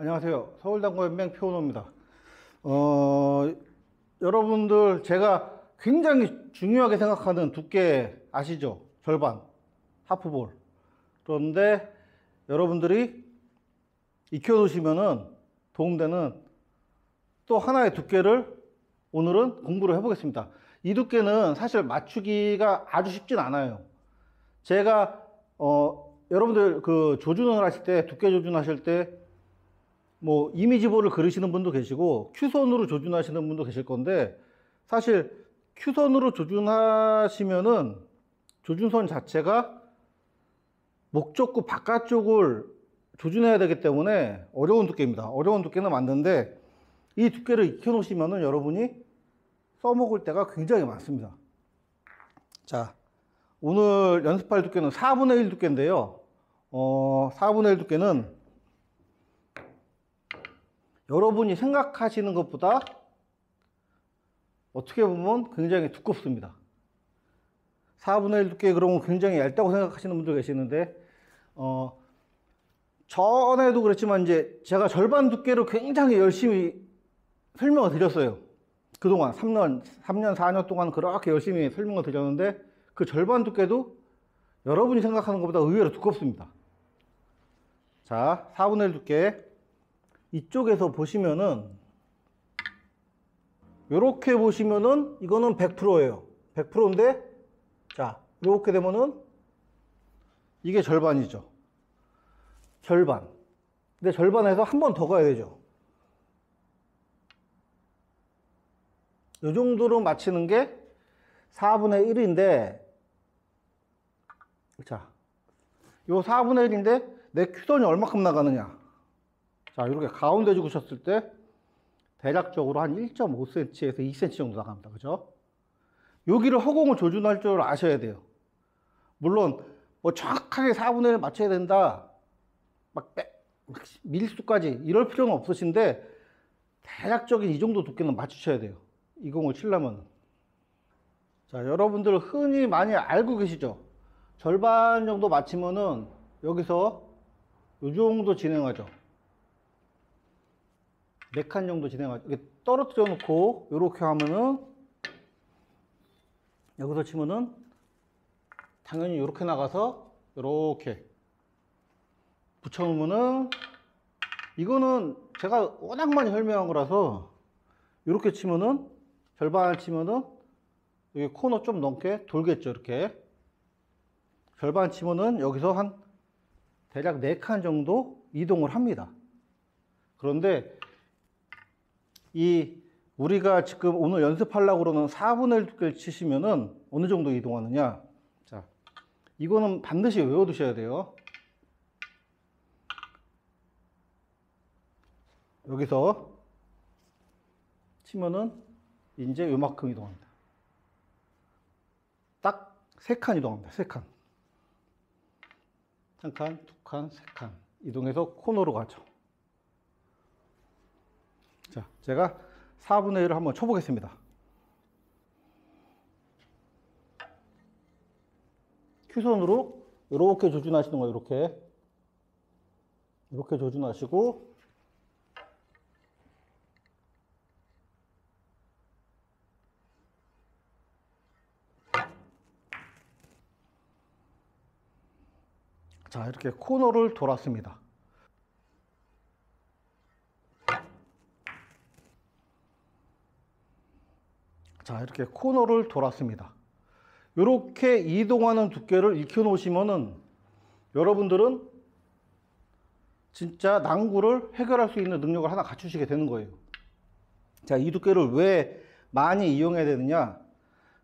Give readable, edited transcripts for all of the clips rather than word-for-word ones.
안녕하세요. 서울당구연맹 표은호입니다. 여러분들 제가 굉장히 중요하게 생각하는 두께 아시죠? 절반, 하프볼. 그런데 여러분들이 익혀놓으시면은 도움되는 또 하나의 두께를 오늘은 공부를 해보겠습니다. 이 두께는 사실 맞추기가 아주 쉽진 않아요. 제가 여러분들 그 조준을 하실 때, 두께 조준하실 때 뭐 이미지볼을 그리시는 분도 계시고 큐선으로 조준하시는 분도 계실 건데, 사실 큐선으로 조준하시면은 조준선 자체가 목적구 바깥쪽을 조준해야 되기 때문에 어려운 두께입니다. 어려운 두께는 맞는데 이 두께를 익혀 놓으시면은 여러분이 써먹을 때가 굉장히 많습니다. 자, 오늘 연습할 두께는 4분의 1 두께인데요. 4분의 1 두께는 여러분이 생각하시는 것보다 어떻게 보면 굉장히 두껍습니다. 4분의 1 두께 그러면 굉장히 얇다고 생각하시는 분들 계시는데, 전에도 그랬지만 이제 제가 절반 두께로 굉장히 열심히 설명을 드렸어요. 그동안 3년, 4년 동안 그렇게 열심히 설명을 드렸는데 그 절반 두께도 여러분이 생각하는 것보다 의외로 두껍습니다. 자, 4분의 1 두께. 이쪽에서 보시면은 이렇게 보시면은 이거는 100%예요. 100%인데 자, 이렇게 되면은 이게 절반이죠. 절반. 근데 절반에서 한 번 더 가야 되죠. 이 정도로 맞히는 게 4분의 1인데, 자, 요 4분의 1인데 내 큐선이 얼마큼 나가느냐. 자, 이렇게 가운데 죽으셨을 때 대략적으로 한 1.5cm에서 2cm 정도 나갑니다. 그죠? 여기를 허공을 조준할 줄 아셔야 돼요. 물론 뭐 정확하게 4분의 1 맞춰야 된다, 막 밀수까지 이럴 필요는 없으신데 대략적인 이 정도 두께는 맞추셔야 돼요. 이 공을 치려면. 자, 여러분들 흔히 많이 알고 계시죠? 절반 정도 맞추면은 여기서 이 정도 진행하죠. 4칸 정도 진행하죠. 이렇게 떨어뜨려 놓고 이렇게 하면은, 여기서 치면은 당연히 이렇게 나가서 이렇게 붙여 놓으면은, 이거는 제가 워낙 많이 설명한 거라서 이렇게 치면은, 절반 치면은 여기 코너 좀 넘게 돌겠죠. 이렇게 절반 치면은 여기서 한 대략 4칸 정도 이동을 합니다. 그런데 우리가 지금 오늘 연습하려고 그러는 4분의 1 두께를 치시면은 어느 정도 이동하느냐. 자, 이거는 반드시 외워두셔야 돼요. 여기서 치면은 이제 요만큼 이동합니다. 딱 3칸 이동합니다. 3칸. 1칸, 2칸, 3칸 이동해서 코너로 가죠. 자, 제가 4분의 1을 한번 쳐보겠습니다. 큐선으로 이렇게 조준하시는 거예요. 이렇게 조준하시고, 자, 이렇게 코너를 돌았습니다. 자, 이렇게 코너를 돌았습니다. 이렇게 이동하는 두께를 익혀 놓으시면은 여러분들은 진짜 낭구를 해결할 수 있는 능력을 하나 갖추시게 되는 거예요. 자, 이 두께를 왜 많이 이용해야 되느냐.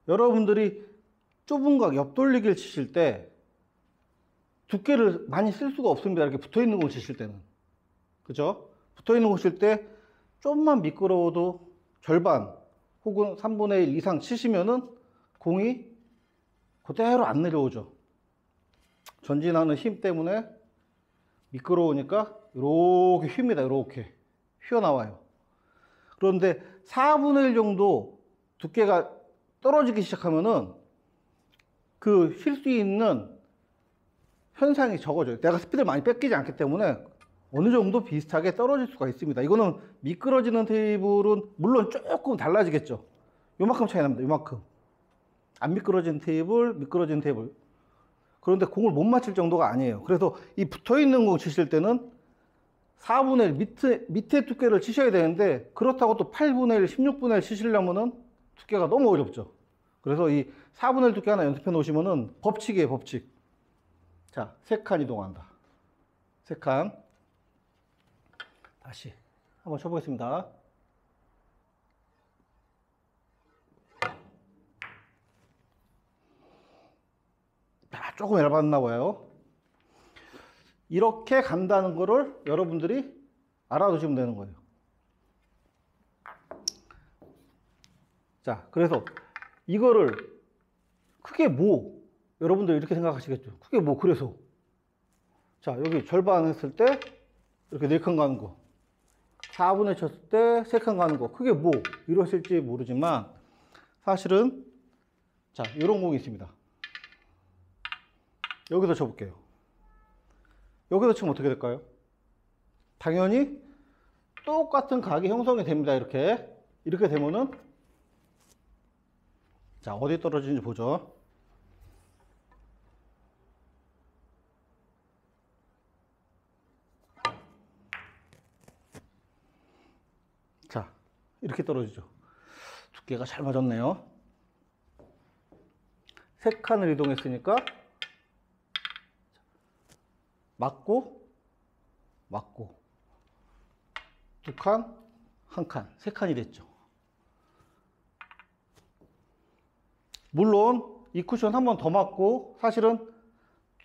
여러분들이 좁은 각 옆돌리기를 치실 때 두께를 많이 쓸 수가 없습니다. 이렇게 붙어 있는 걸 치실 때는. 그죠? 붙어 있는 걸 칠 때 좀만 미끄러워도 절반 혹은 3분의 1 이상 치시면은 공이 그대로 안 내려오죠. 전진하는 힘 때문에 미끄러우니까 이렇게 휩니다. 이렇게 휘어나와요. 그런데 4분의 1 정도 두께가 떨어지기 시작하면은 그 쉴 수 있는 현상이 적어져요. 내가 스피드를 많이 뺏기지 않기 때문에 어느 정도 비슷하게 떨어질 수가 있습니다. 이거는 미끄러지는 테이블은 물론 조금 달라지겠죠. 요만큼 차이 납니다. 요만큼. 안 미끄러진 테이블, 미끄러진 테이블. 그런데 공을 못 맞힐 정도가 아니에요. 그래서 이 붙어있는 공 치실 때는 4분의 1 밑에 두께를 치셔야 되는데, 그렇다고 또 8분의 1, 16분의 1 치시려면은 두께가 너무 어렵죠. 그래서 이 4분의 1 두께 하나 연습해 놓으시면은 법칙이에요, 법칙. 자, 3칸 이동한다. 3칸. 다시 한번 쳐보겠습니다. 조금 얇았나 봐요. 이렇게 간다는 거를 여러분들이 알아두시면 되는 거예요. 자, 그래서 이거를 크게 뭐, 여러분들 이렇게 생각하시겠죠. 크게 뭐, 그래서. 자, 여기 절반 했을 때 이렇게 4칸 가는 거. 4분의 쳤을 때 3칸 가는 거. 크게 뭐, 이러실지 모르지만 사실은 자, 이런 공이 있습니다. 여기서 쳐볼게요. 여기서 치면 어떻게 될까요? 당연히 똑같은 각이 형성이 됩니다. 이렇게 되면은, 자, 어디 떨어지는지 보죠. 자, 이렇게 떨어지죠. 두께가 잘 맞았네요. 3칸을 이동했으니까 맞고 2칸, 1칸, 3칸이 됐죠. 물론 이 쿠션 한 번 더 맞고 사실은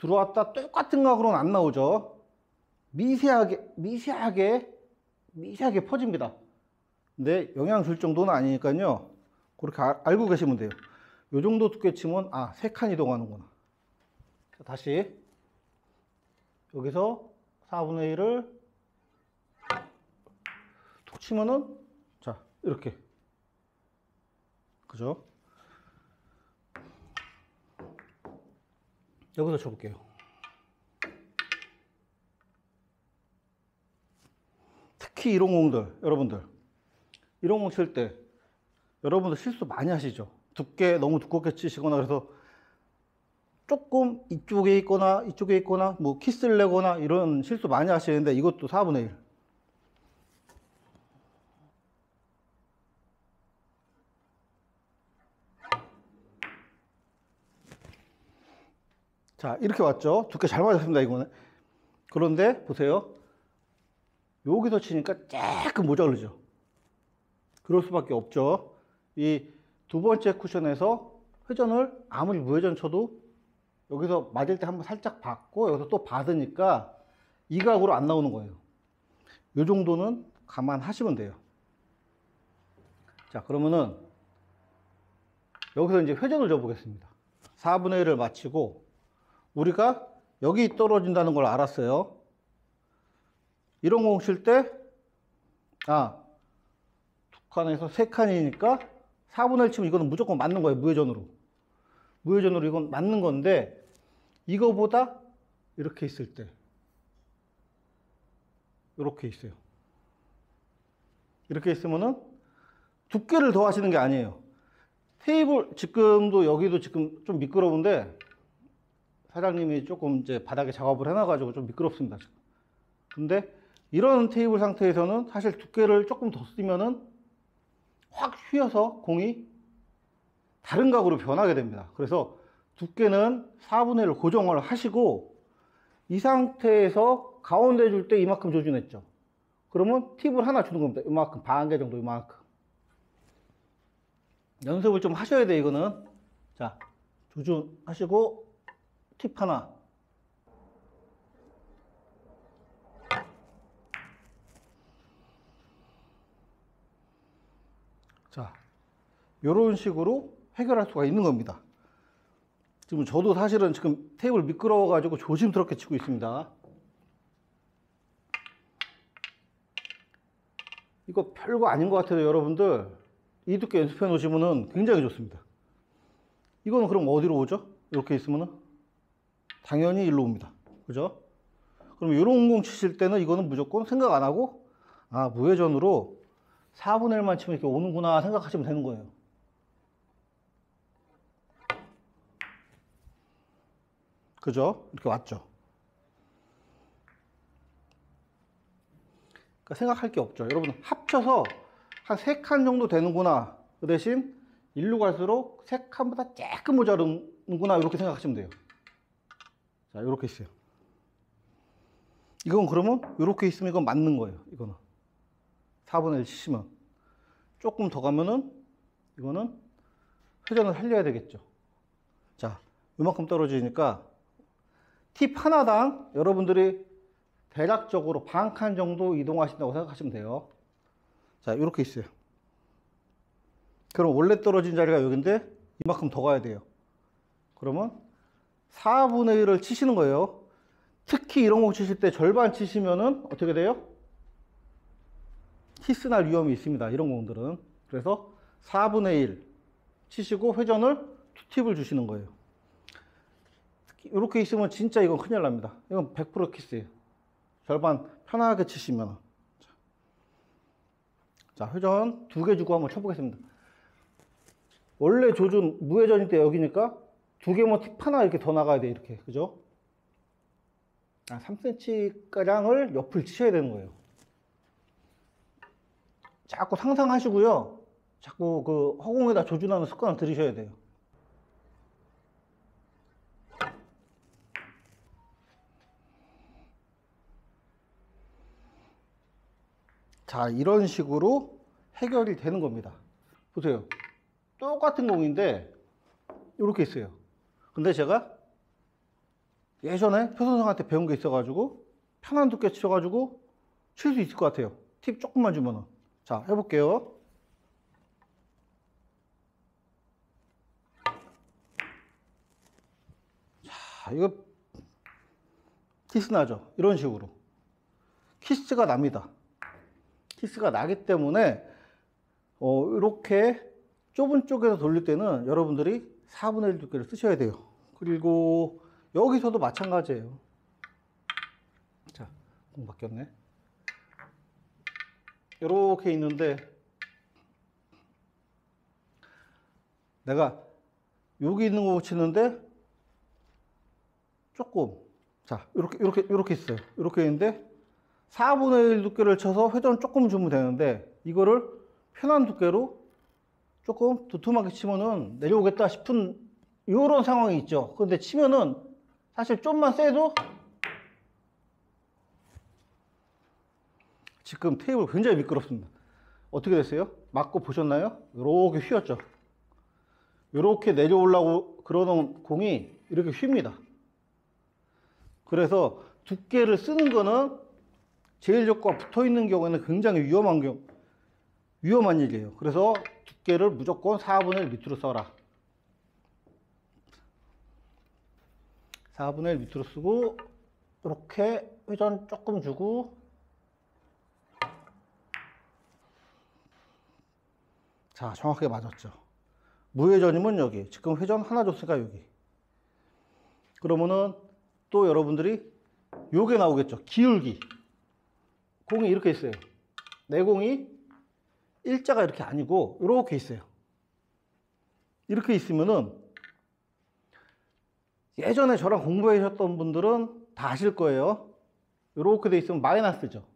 들어왔다 똑같은 각으로는 안 나오죠. 미세하게 퍼집니다. 근데 영향 줄 정도는 아니니까요. 그렇게 알고 계시면 돼요. 요 정도 두께 치면 3칸 이동하는구나. 자, 다시 여기서 4분의 1을 툭 치면은, 자, 이렇게. 그죠? 여기서 쳐볼게요. 특히 이런 공들, 여러분들. 이런 공 칠 때, 여러분들 실수 많이 하시죠? 너무 두껍게 치시거나, 그래서 조금 이쪽에 있거나 뭐 키스를 내거나 이런 실수 많이 하시는데, 이것도 4분의 1. 자, 이렇게 왔죠. 두께 잘 맞았습니다, 이거는. 그런데 보세요. 여기서 치니까 조금 모자르죠. 그럴 수밖에 없죠. 이 두 번째 쿠션에서 회전을 아무리 무회전 쳐도 여기서 맞을 때 한번 살짝 받고 여기서 또 받으니까 이 각으로 안 나오는 거예요. 이 정도는 감안하시면 돼요. 자, 그러면은 여기서 이제 회전을 줘 보겠습니다. 4분의 1을 마치고 우리가 여기 떨어진다는 걸 알았어요. 이런 공 칠 때, 2칸에서 3칸이니까 4분의 1 치면 이거는 무조건 맞는 거예요. 무회전으로 이건 맞는 건데, 이거보다 이렇게 있을 때, 이렇게 있어요. 이렇게 있으면은 두께를 더 하시는 게 아니에요. 테이블, 지금도 여기도 지금 좀 미끄러운데, 사장님이 조금 이제 바닥에 작업을 해놔가지고 좀 미끄럽습니다. 지금. 근데 이런 테이블 상태에서는 사실 두께를 조금 더 쓰면은 확 휘어서 공이 다른 각으로 변하게 됩니다. 그래서 두께는 4분의 1을 고정을 하시고, 이 상태에서 가운데 줄 때 이만큼 조준했죠. 그러면 팁을 하나 주는 겁니다. 이만큼, 반 개 정도, 이만큼. 연습을 좀 하셔야 돼, 이거는. 자, 조준하시고, 팁 하나. 자, 이런 식으로 해결할 수가 있는 겁니다. 지금 저도 사실은 지금 테이블 미끄러워가지고 조심스럽게 치고 있습니다. 이거 별거 아닌 것 같아요, 여러분들. 이 두께 연습해 놓으시면 굉장히 좋습니다. 이거는 그럼 어디로 오죠? 이렇게 있으면 당연히 일로 옵니다. 그죠? 그럼 이런 공 치실 때는 이거는 무조건 생각 안 하고, 아, 무회전으로 4분의 1만 치면 이렇게 오는구나 생각하시면 되는 거예요. 그죠? 이렇게 왔죠. 그러니까 생각할 게 없죠. 여러분 합쳐서 한 3칸 정도 되는구나. 그 대신 일로 갈수록 3칸보다 조금 모자르는구나. 이렇게 생각하시면 돼요. 자, 이렇게 있어요. 이건 그러면 이렇게 있으면 이건 맞는 거예요. 이거는 4분의 1 치시면 조금 더 가면은 이거는 회전을 살려야 되겠죠. 자, 이만큼 떨어지니까 팁 하나당 여러분들이 대략적으로 반 칸 정도 이동하신다고 생각하시면 돼요. 자, 이렇게 있어요. 그럼 원래 떨어진 자리가 여기인데 이만큼 더 가야 돼요. 그러면 4분의 1을 치시는 거예요. 특히 이런 공 치실 때 절반 치시면은 어떻게 돼요? 히스 날 위험이 있습니다. 이런 공들은. 그래서 4분의 1 치시고 회전을 2팁을 주시는 거예요. 이렇게 있으면 진짜 이건 큰일 납니다. 이건 100% 키스예요. 절반 편하게 치시면. 자, 회전 2개 주고 한번 쳐보겠습니다. 원래 조준 무회전일 때 여기니까 2개면 팁 하나 이렇게 더 나가야 돼. 이렇게. 그죠? 3cm가량을 옆을 치셔야 되는 거예요. 자꾸 상상하시고요. 자꾸 그 허공에다 조준하는 습관을 들이셔야 돼요. 자, 이런 식으로 해결이 되는 겁니다. 보세요. 똑같은 공인데 이렇게 있어요. 근데 제가 예전에 표선생한테 배운 게 있어가지고 편한 두께 치셔가지고 칠 수 있을 것 같아요. 팁 조금만 주면은. 자, 해볼게요. 자, 이거 키스 나죠? 이런 식으로 키스가 납니다. 키스가 나기 때문에 이렇게 좁은 쪽에서 돌릴 때는 여러분들이 4분의 1 두께를 쓰셔야 돼요. 그리고 여기서도 마찬가지예요. 자, 공 바뀌었네. 이렇게 있는데 내가 여기 있는 거 치는데 조금, 자, 이렇게 있어요. 이렇게 있는데 4분의 1 두께를 쳐서 회전 조금 주면 되는데 이거를 편한 두께로 조금 두툼하게 치면은 내려오겠다 싶은 이런 상황이 있죠. 근데 치면은 사실 좀만 세도 지금 테이블 굉장히 미끄럽습니다. 어떻게 됐어요? 맞고 보셨나요? 이렇게 휘었죠. 이렇게 내려오려고 그러는 공이 이렇게 휩니다. 그래서 두께를 쓰는 거는 제일적과 붙어 있는 경우에는 굉장히 위험한 일이에요. 그래서 두께를 무조건 4분의 1 밑으로 써라. 4분의 1 밑으로 쓰고 이렇게 회전 조금 주고, 자, 정확하게 맞았죠. 무회전이면 여기, 지금 회전 하나 줬으니까 여기. 그러면은 또 여러분들이 요게 나오겠죠. 기울기. 공이 이렇게 있어요. 내 공이 일자가 이렇게 아니고 이렇게 있어요. 이렇게 있으면은 예전에 저랑 공부해 주셨던 분들은 다 아실 거예요. 이렇게 돼 있으면 마이너스죠.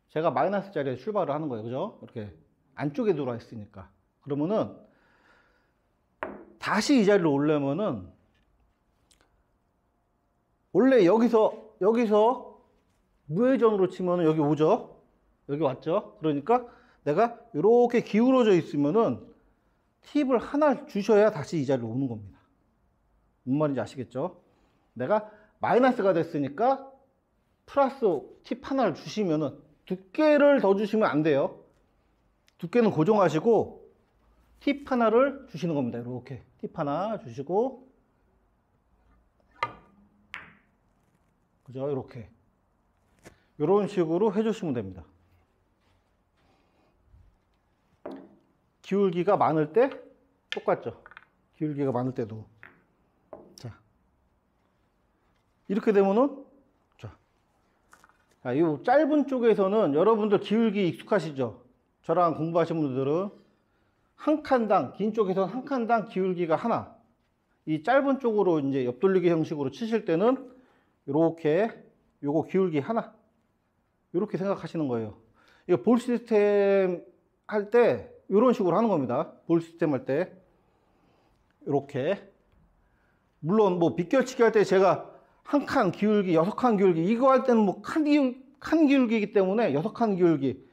제가 마이너스 자리에 출발을 하는 거예요. 그죠? 이렇게 안쪽에 들어와 있으니까. 그러면은 다시 이 자리로 오려면은 원래 여기서 무회전으로 치면은 여기 오죠? 여기 왔죠? 그러니까 내가 이렇게 기울어져 있으면은 팁을 하나 주셔야 다시 이 자리로 오는 겁니다. 뭔 말인지 아시겠죠? 내가 마이너스가 됐으니까 플러스 팁 하나를 주시면은 두께를 더 주시면 안 돼요. 두께는 고정하시고 팁 하나를 주시는 겁니다. 이렇게 팁 하나 주시고, 그죠? 이렇게 이런 식으로 해주시면 됩니다. 기울기가 많을 때 똑같죠? 기울기가 많을 때도. 자, 이렇게 되면은, 자, 자, 이 짧은 쪽에서는 여러분들 기울기 익숙하시죠? 저랑 공부하신 분들은 한 칸당, 긴 쪽에서는 한 칸당 기울기가 하나. 이 짧은 쪽으로 이제 옆돌리기 형식으로 치실 때는 이렇게 요거 기울기 하나. 이렇게 생각하시는 거예요. 이거 볼 시스템 할 때 이런 식으로 하는 겁니다. 볼 시스템 할 때. 이렇게. 물론 뭐 빗결치기 할 때 제가 한 칸 기울기, 6칸 기울기, 이거 할 때는 뭐 칸 기울기이기 때문에 6칸 기울기.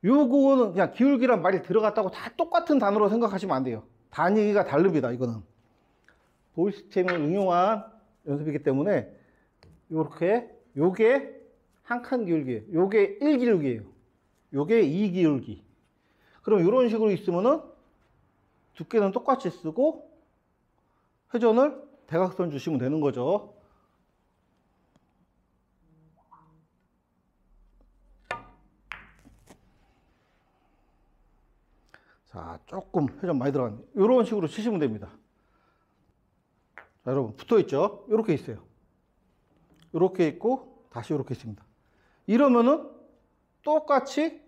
요거는 그냥 기울기란 말이 들어갔다고 다 똑같은 단어로 생각하시면 안 돼요. 단위가 다릅니다, 이거는. 볼 시스템을 응용한 연습이기 때문에 요렇게, 요게 한 칸 기울기, 요게 1기울기예요. 요게 2기울기. 그럼 이런 식으로 있으면은 두께는 똑같이 쓰고 회전을 대각선 주시면 되는 거죠. 자, 조금 회전 많이 들어간 이런 식으로 치시면 됩니다. 자, 여러분 붙어 있죠? 이렇게 있어요. 이렇게 있고 다시 이렇게 있습니다. 이러면은 똑같이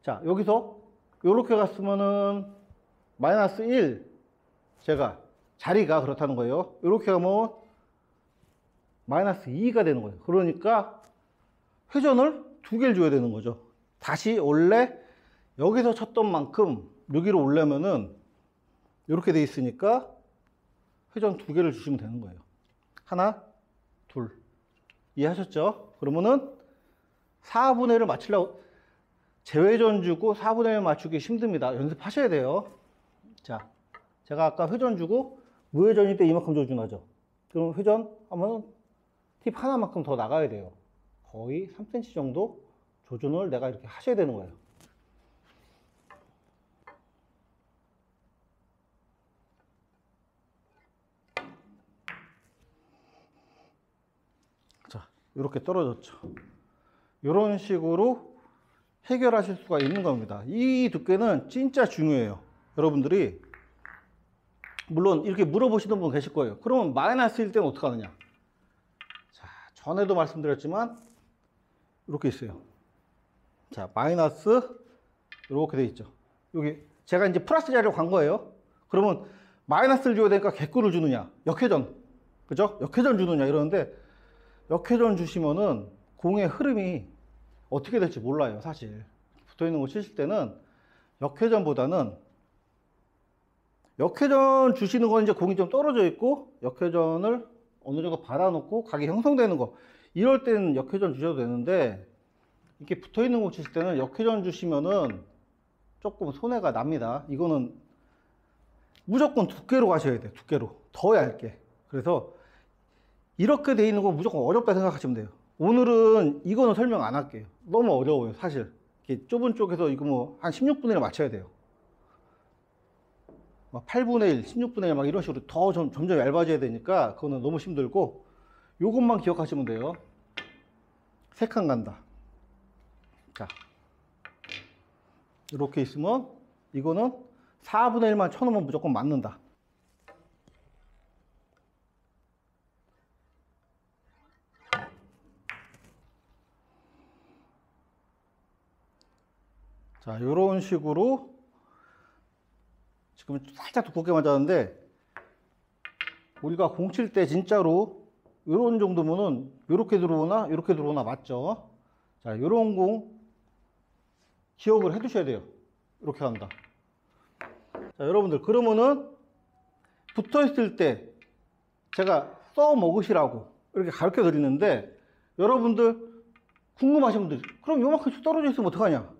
자, 여기서 이렇게 갔으면은 마이너스 1 제가 자리가 그렇다는 거예요. 이렇게 가면 마이너스 2가 되는 거예요. 그러니까 회전을 2개를 줘야 되는 거죠. 다시 원래 여기서 쳤던 만큼 여기로 오려면은 이렇게 돼 있으니까 회전 2개를 주시면 되는 거예요. 하나, 둘. 이해하셨죠? 그러면은 4분의 1을 맞추려고 재회전 주고 4분의 1 맞추기 힘듭니다. 연습하셔야 돼요. 자, 제가 아까 회전 주고 무회전일 때 이만큼 조준하죠. 그럼 회전 하면 팁 하나만큼 더 나가야 돼요. 거의 3cm 정도 조준을 내가 이렇게 하셔야 되는 거예요. 자, 이렇게 떨어졌죠. 이런 식으로 해결하실 수가 있는 겁니다. 이 두께는 진짜 중요해요. 여러분들이 물론 이렇게 물어보시는 분 계실 거예요. 그러면 마이너스일 때는 어떻게 하느냐? 자, 전에도 말씀드렸지만 이렇게 있어요. 자, 마이너스 이렇게 돼 있죠. 여기 제가 이제 플러스 자리로 간 거예요. 그러면 마이너스를 줘야 되니까 개꿀을 주느냐? 역회전. 그죠? 역회전 주느냐 이러는데 역회전 주시면은 공의 흐름이 어떻게 될지 몰라요, 사실. 붙어 있는 거 치실 때는 역회전보다는 역회전 주시는 건 이제 공이 좀 떨어져 있고 역회전을 어느 정도 받아놓고 각이 형성되는 거 이럴 때는 역회전 주셔도 되는데 이렇게 붙어 있는 거 치실 때는 역회전 주시면은 조금 손해가 납니다. 이거는 무조건 두께로 가셔야 돼요. 두께로 더 얇게. 그래서 이렇게 돼 있는 거 무조건 어렵다 생각하시면 돼요. 오늘은 이거는 설명 안 할게요. 너무 어려워요, 사실. 이렇게 좁은 쪽에서 이거 뭐 한 16분의 1 맞춰야 돼요. 막 8분의 1, 16분의 1 막 이런 식으로 더 점점 얇아져야 되니까 그거는 너무 힘들고 요것만 기억하시면 돼요. 3칸 간다. 자, 이렇게 있으면 이거는 4분의 1만 쳐놓으면 무조건 맞는다. 자, 이런 식으로 지금 살짝 두껍게 맞았는데 우리가 공 칠 때 진짜로 이런 정도면은 이렇게 들어오나 이렇게 들어오나 맞죠? 자, 이런 공 기억을 해 두셔야 돼요. 이렇게 간다. 자, 여러분들 그러면은 붙어 있을 때 제가 써 먹으시라고 이렇게 가르쳐 드리는데 여러분들 궁금하신 분들 그럼 요만큼씩 떨어져 있으면 어떡하냐?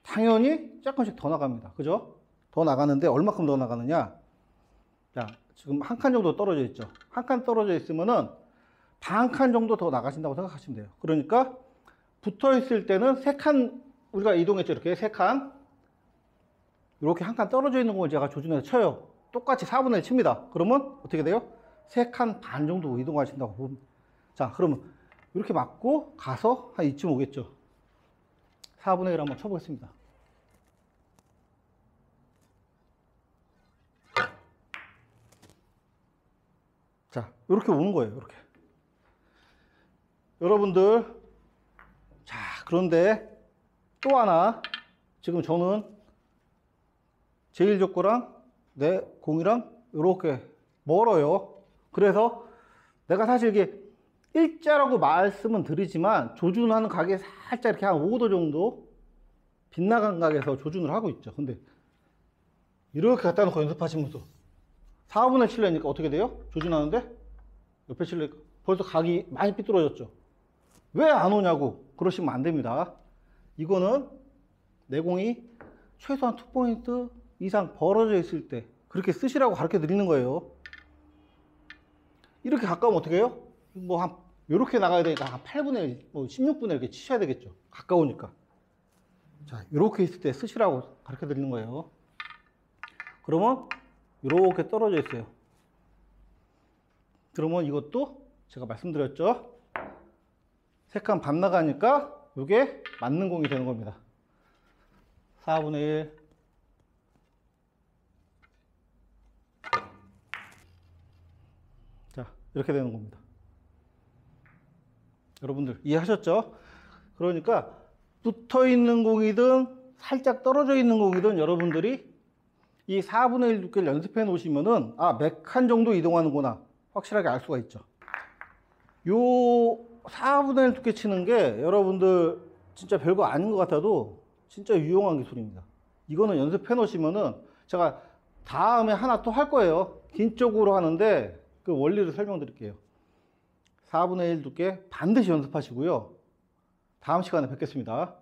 당연히 조금씩 더 나갑니다. 그죠? 더 나가는데 얼마큼 더 나가느냐? 자, 지금 한 칸 정도 떨어져 있죠. 한 칸 떨어져 있으면은 반 칸 정도 더 나가신다고 생각하시면 돼요. 그러니까 붙어 있을 때는 3칸 우리가 이동했죠. 이렇게 3칸 이렇게 한 칸 떨어져 있는 걸 제가 조준해서 쳐요. 똑같이 4분의 1 칩니다. 그러면 어떻게 돼요? 3칸 반 정도 이동하신다고 보면. 자, 그러면 이렇게 맞고 가서 한 이쯤 오겠죠. 4분의 1 한번 쳐보겠습니다. 자, 이렇게 오는 거예요. 이렇게. 여러분들, 자, 그런데 또 하나, 지금 저는 제1족구랑 내 공이랑 이렇게 멀어요. 그래서 내가 사실 이게 일자라고 말씀은 드리지만 조준하는 각에 살짝 이렇게 한 5도 정도 빗나간 각에서 조준을 하고 있죠. 근데 이렇게 갖다 놓고 연습하시면서 4분의 7내니까 어떻게 돼요? 조준하는데 옆에 칠레니까 벌써 각이 많이 삐뚤어졌죠. 왜 안 오냐고 그러시면 안 됩니다. 이거는 내공이 최소한 2포인트 이상 벌어져 있을 때 그렇게 쓰시라고 가르쳐 드리는 거예요. 이렇게 가까우면 어떻게 해요? 뭐 한 이렇게 나가야 되니까 한 8분의 1, 뭐 16분의 1 이렇게 치셔야 되겠죠. 가까우니까. 자, 이렇게 있을 때 쓰시라고 가르쳐 드리는 거예요. 그러면 이렇게 떨어져 있어요. 그러면 이것도 제가 말씀드렸죠. 세 칸 반 나가니까 이게 맞는 공이 되는 겁니다. 4분의 1. 자, 이렇게 되는 겁니다. 여러분들 이해하셨죠? 그러니까 붙어 있는 공이든 살짝 떨어져 있는 공이든 여러분들이 이 4분의 1 두께를 연습해 놓으시면은 아, 몇 칸 정도 이동하는구나 확실하게 알 수가 있죠. 요 4분의 1 두께 치는 게 여러분들 진짜 별거 아닌 것 같아도 진짜 유용한 기술입니다. 이거는 연습해 놓으시면은 제가 다음에 하나 또 할 거예요. 긴 쪽으로 하는데 그 원리를 설명드릴게요. 4분의 1 두께 반드시 연습하시고요. 다음 시간에 뵙겠습니다.